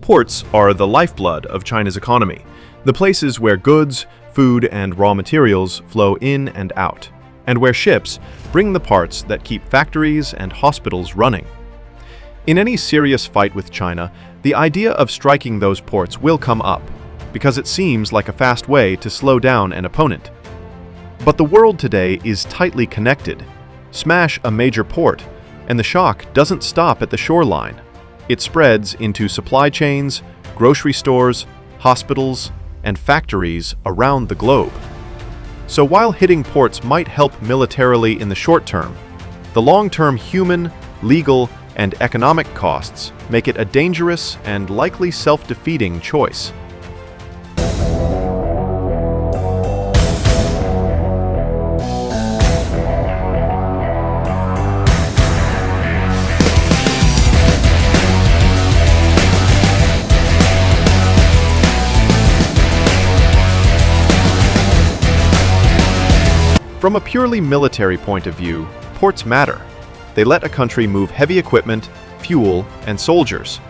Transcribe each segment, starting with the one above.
Ports are the lifeblood of China's economy, the places where goods, food, and raw materials flow in and out, and where ships bring the parts that keep factories and hospitals running. In any serious fight with China, the idea of striking those ports will come up, because it seems like a fast way to slow down an opponent. But the world today is tightly connected. Smash a major port, and the shock doesn't stop at the shoreline. It spreads into supply chains, grocery stores, hospitals, and factories around the globe. So while hitting ports might help militarily in the short term, the long-term human, legal, and economic costs make it a dangerous and likely self-defeating choice. From a purely military point of view, ports matter. They let a country move heavy equipment, fuel, and soldiers.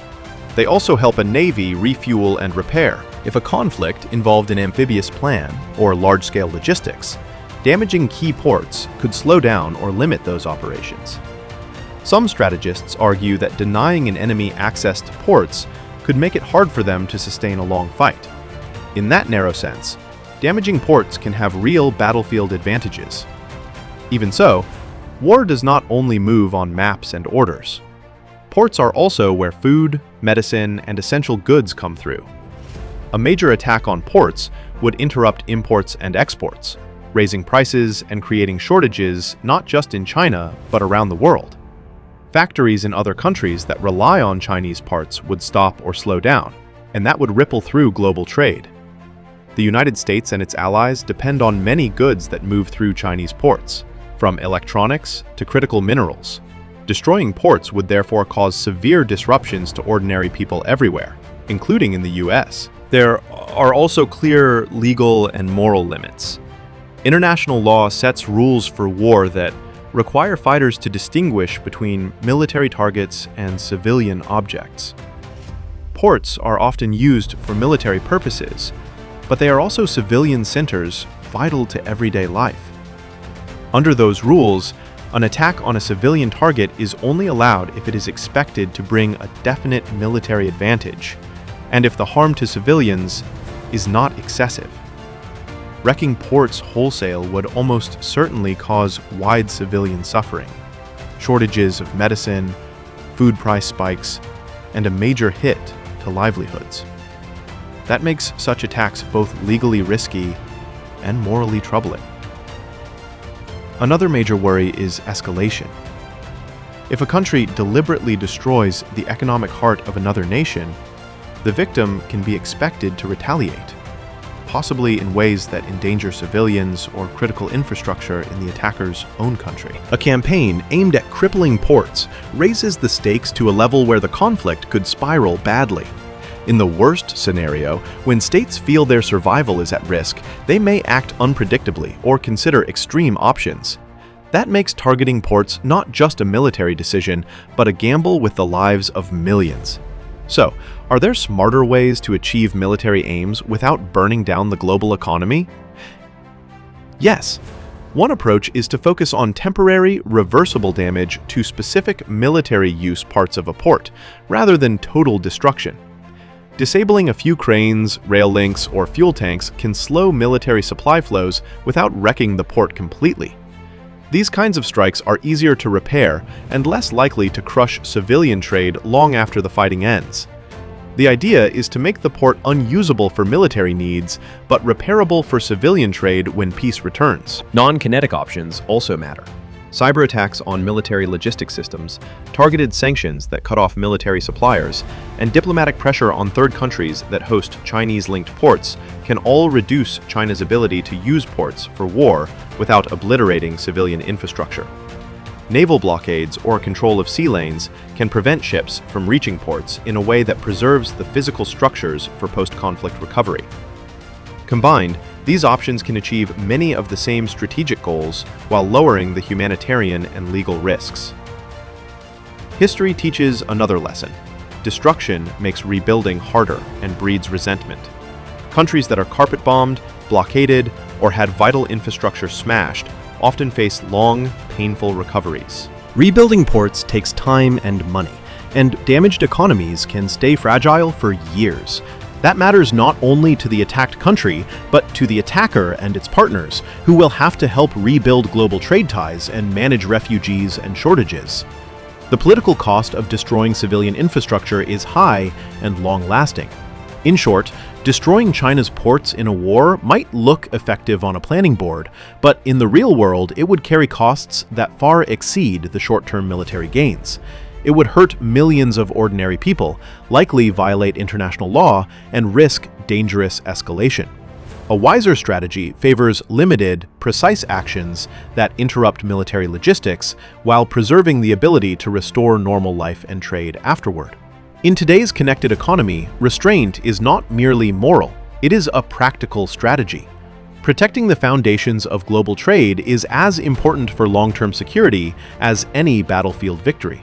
They also help a navy refuel and repair. If a conflict involved an amphibious plan or large-scale logistics, damaging key ports could slow down or limit those operations. Some strategists argue that denying an enemy access to ports could make it hard for them to sustain a long fight. In that narrow sense, damaging ports can have real battlefield advantages. Even so, war does not only move on maps and orders. Ports are also where food, medicine, and essential goods come through. A major attack on ports would interrupt imports and exports, raising prices and creating shortages not just in China, but around the world. Factories in other countries that rely on Chinese parts would stop or slow down, and that would ripple through global trade. The United States and its allies depend on many goods that move through Chinese ports, from electronics to critical minerals. Destroying ports would therefore cause severe disruptions to ordinary people everywhere, including in the US. There are also clear legal and moral limits. International law sets rules for war that require fighters to distinguish between military targets and civilian objects. Ports are often used for military purposes, but they are also civilian centers vital to everyday life. Under those rules, an attack on a civilian target is only allowed if it is expected to bring a definite military advantage, and if the harm to civilians is not excessive. Wrecking ports wholesale would almost certainly cause wide civilian suffering, shortages of medicine, food price spikes, and a major hit to livelihoods. That makes such attacks both legally risky and morally troubling. Another major worry is escalation. If a country deliberately destroys the economic heart of another nation, the victim can be expected to retaliate, possibly in ways that endanger civilians or critical infrastructure in the attacker's own country. A campaign aimed at crippling ports raises the stakes to a level where the conflict could spiral badly. In the worst scenario, when states feel their survival is at risk, they may act unpredictably or consider extreme options. That makes targeting ports not just a military decision, but a gamble with the lives of millions. So, are there smarter ways to achieve military aims without burning down the global economy? Yes. One approach is to focus on temporary, reversible damage to specific military use parts of a port, rather than total destruction. Disabling a few cranes, rail links, or fuel tanks can slow military supply flows without wrecking the port completely. These kinds of strikes are easier to repair and less likely to crush civilian trade long after the fighting ends. The idea is to make the port unusable for military needs, but repairable for civilian trade when peace returns. Non-kinetic options also matter. Cyberattacks on military logistics systems, targeted sanctions that cut off military suppliers, and diplomatic pressure on third countries that host Chinese-linked ports can all reduce China's ability to use ports for war without obliterating civilian infrastructure. Naval blockades or control of sea lanes can prevent ships from reaching ports in a way that preserves the physical structures for post-conflict recovery. Combined, these options can achieve many of the same strategic goals while lowering the humanitarian and legal risks. History teaches another lesson. Destruction makes rebuilding harder and breeds resentment. Countries that are carpet-bombed, blockaded, or had vital infrastructure smashed often face long, painful recoveries. Rebuilding ports takes time and money, and damaged economies can stay fragile for years. That matters not only to the attacked country, but to the attacker and its partners, who will have to help rebuild global trade ties and manage refugees and shortages. The political cost of destroying civilian infrastructure is high and long-lasting. In short, destroying China's ports in a war might look effective on a planning board, but in the real world, it would carry costs that far exceed the short-term military gains. It would hurt millions of ordinary people, likely violate international law, and risk dangerous escalation. A wiser strategy favors limited, precise actions that interrupt military logistics while preserving the ability to restore normal life and trade afterward. In today's connected economy, restraint is not merely moral, it is a practical strategy. Protecting the foundations of global trade is as important for long-term security as any battlefield victory.